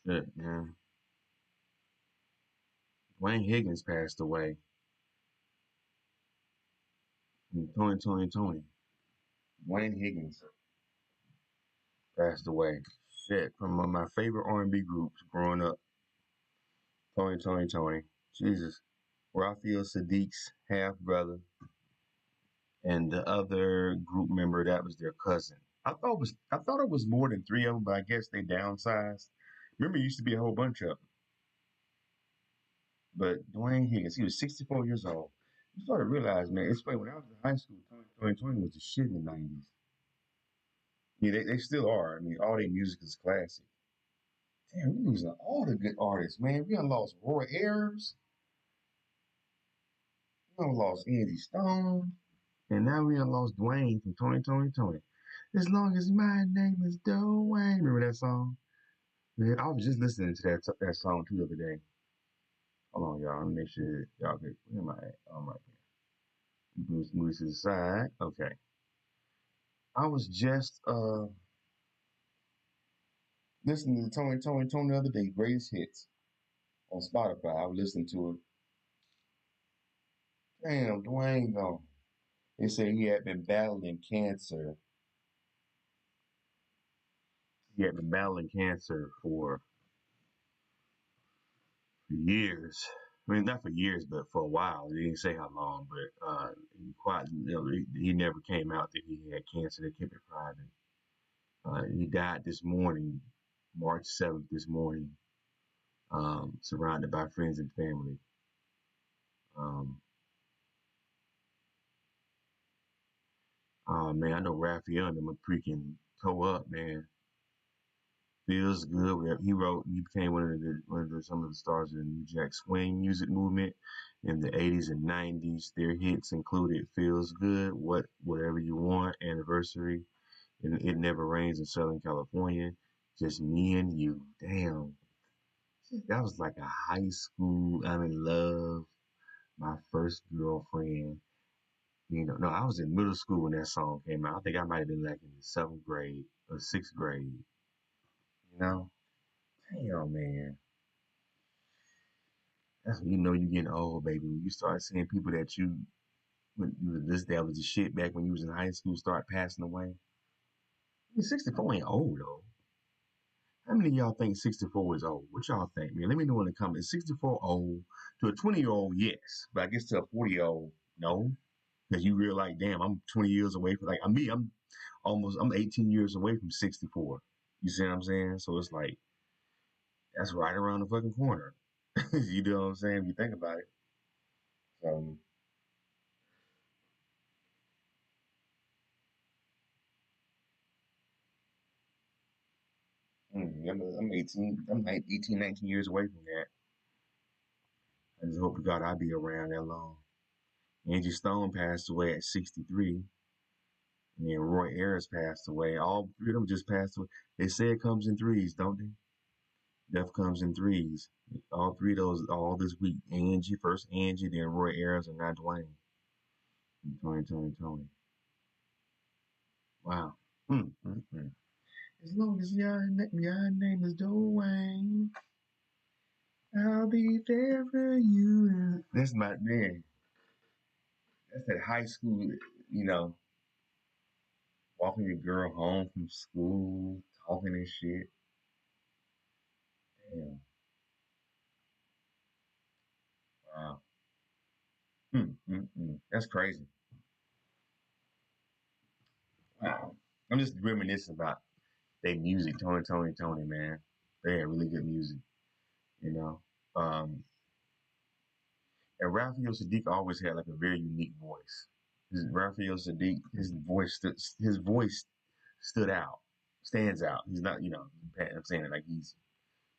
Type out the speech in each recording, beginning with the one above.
Shit, man. Wayne Higgins passed away. Tony. Wayne Higgins passed away. Shit, from one of my favorite R&B groups growing up. Tony. Jesus. Raphael Sadiq's half brother and the other group member that was their cousin. I thought it was more than three of them, but I guess they downsized. Remember, it used to be a whole bunch of them. But Dwayne Higgins, he was 64 years old. You started to realize, man, it's funny, when I was in high school, Tony was the shit in the 90s. Yeah, they still are. I mean, all their music is classic. Damn, we're losing all the good artists, man. We done lost Roy Ayers. We done lost Andy Stone. And now we done lost Dwayne from Tony. As long as my name is Dwayne. Remember that song? Man, I was just listening to that song too the other day. Hold on, y'all. Let me make sure y'all get. Where am I at? Oh, I'm right here. Move this to the side. Okay. I was just listening to Tony the other day, greatest hits on Spotify. I was listening to it. Damn, Dwayne gone. They said he had been battling cancer. He had been battling cancer for years. I mean, not for years, but for a while. They didn't say how long, but he never came out that he had cancer. They kept it private. He died this morning, March 7th, this morning, surrounded by friends and family. Um, oh man, I know Raphael and them are freaking toe up, man. Feels good. He became some of the stars of the New Jack Swing music movement in the 80s and 90s. Their hits included "Feels Good," "Whatever You Want," "Anniversary," and "It Never Rains in Southern California." Just me and you. Damn, that was like a high school. I'm in love. My first girlfriend. No, I was in middle school when that song came out. I think I might have been like in the seventh grade or sixth grade. You know, damn man. That's when you know you're getting old, baby. When you start seeing people when you that was the shit back when you was in high school, start passing away. I mean, 64 ain't old though. How many of y'all think 64 is old? What y'all think, man? Let me know in the comments. 64 old to a 20-year-old, yes, but I guess to a 40-year-old, no, because you realize, damn, I'm 20 years away from I'm 18 years away from 64. You see what I'm saying? So it's like that's right around the fucking corner. You know what I'm saying? If you think about it. So. I'm 18. I'm like 18, 19 years away from that. I just hope to God I'll be around that long. Angie Stone passed away at 63. And then Roy Ayers passed away. All three of them just passed away. They say it comes in threes, don't they? Death comes in threes. All three of those, all this week. First Angie, then Roy Ayers, and now Dwayne. And Tony. Wow. Mm. As long as your name is Dwayne, I'll be there for you. That's my man. That's that high school, you know, walking your girl home from school, talking and shit. Damn. Wow. That's crazy. Wow. I'm just reminiscing about their music, Tony, man. They had really good music, you know. Um, and Raphael Sadiq always had like a very unique voice. Raphael Sadiq, his voice stood out, stands out. He's not, I'm saying it like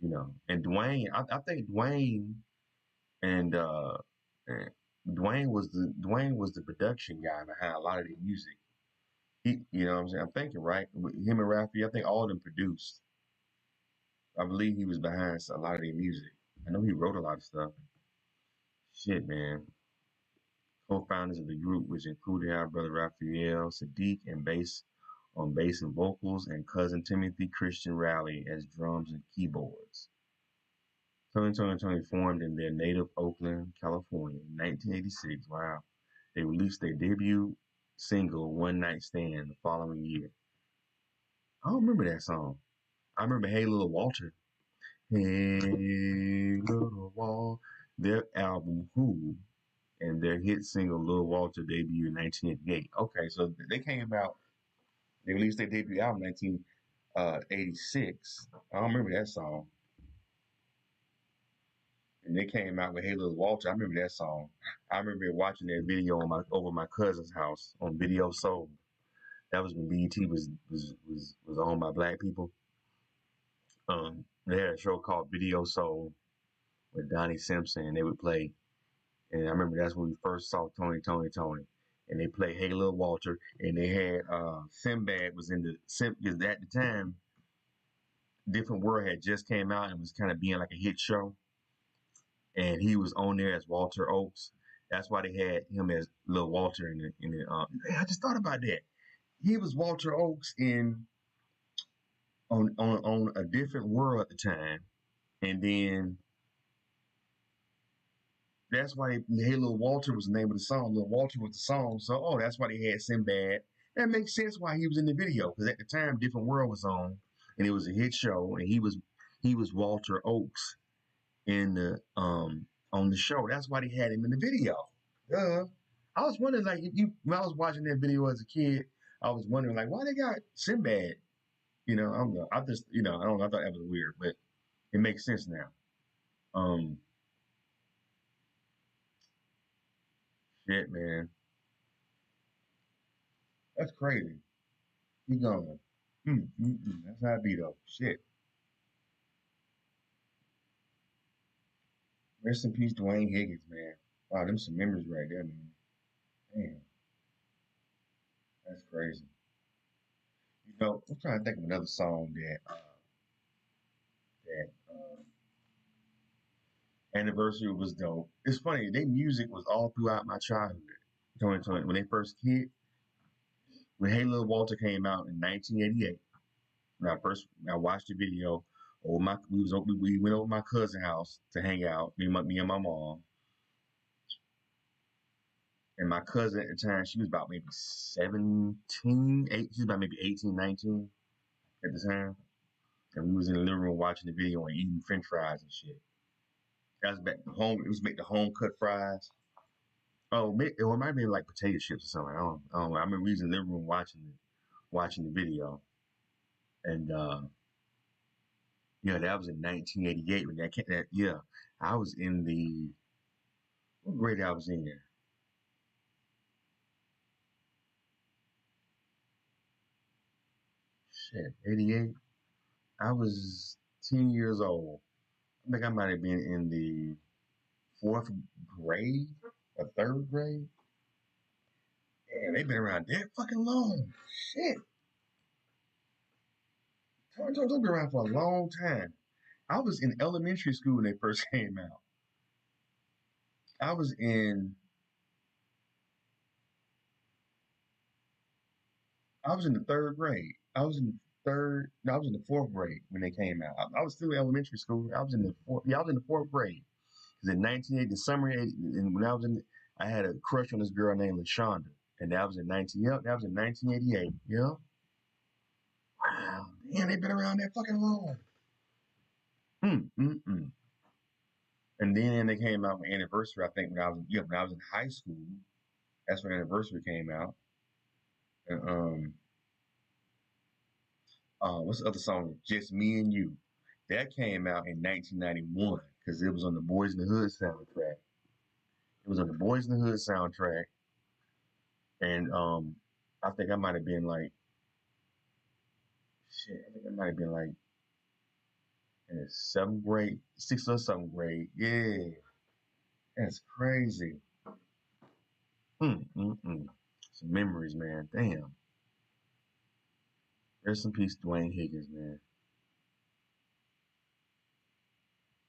and I think and uh and Dwayne was the production guy behind a lot of the music. You know what I'm saying? I'm thinking right. Him and Raphael, I think all of them produced. I believe he was behind a lot of their music. I know he wrote a lot of stuff. Shit, man. Co-founders of the group, which included our brother Raphael Sadiq and bass on bass and vocals, and cousin Timothy Christian Riley as drums and keyboards. Toni formed in their native Oakland, California in 1986. Wow. They released their debut single, One Night Stand, the following year. I don't remember that song. I remember Hey Little Walter. Hey Little Walter. Their album, Who, and their hit single, Little Walter, debuted in 1988. Okay, so they came out, they released their debut album in 1986. I don't remember that song. And they came out with Hey Little Walter. I remember that song. I remember watching that video on over my cousin's house on Video Soul. That was when BET was owned by black people. They had a show called Video Soul with Donnie Simpson, and they would play. And I remember that's when we first saw Toni. And they played Hey Little Walter, and they had Sinbad was in the because at the time, Different World had just came out and was kind of being like a hit show, and he was on there as Walter Oakes. That's why they had him as Little Walter in the. Hey, I just thought about that. He was Walter Oakes on a Different World at the time, and then that's why Hey Little Walter was the name of the song. Little Walter was the song, so that's why they had Sinbad. That makes sense why he was in the video, because at the time Different World was on, and it was a hit show, and he was Walter Oakes in the on the show. That's why they had him in the video. I was wondering, like, when I was watching that video as a kid, I was wondering, like, why they got Sinbad. I don't know. I just, I don't know. I thought that was weird, but it makes sense now. Shit, man. That's crazy. Keep going. That's how it be, though. Shit. Rest in peace, Dwayne Higgins, man. Wow, them some memories right there, man. Damn. That's crazy. I'm trying to think of another song that Anniversary was dope. It's funny, their music was all throughout my childhood. When they first hit, when Hey Little Walter came out in 1988, when I watched the video, we went over my cousin's house to hang out, me and my mom. And my cousin at the time, she was about maybe 17, 8, she was about maybe 18, 19 at the time. And we was in the living room watching the video and eating French fries and shit. That was back home. It was make the home cut fries. Oh, it might have been like potato chips or something. I don't know. I remember we was in the living room watching the video, and that was in 1988 when that came. I was in what grade I was in? Shit, 88. I was 10 years old. I think I might have been in the fourth grade or third grade. Damn, they've been around that fucking long. Shit. They've been around for a long time. I was in elementary school when they first came out. I was in the third grade. I was in the no, I was in the fourth grade when they came out. I was still in elementary school. I was in the fourth grade. Because in 1980, the summer 80, and when I had a crush on this girl named LaShonda. And that was in 1988. Yeah. Wow. Damn, they've been around that fucking long. And then they came out with Anniversary, I think, when I was in high school. That's when Anniversary came out. And what's the other song? Just Me and You. That came out in 1991 because it was on the Boys in the Hood soundtrack. It was on the Boys in the Hood soundtrack. And I think I might have been like, I think I might have been like in the seventh grade, sixth or seventh grade. Yeah. That's crazy. Some memories, man. Damn. Rest in peace, Dwayne Higgins, man.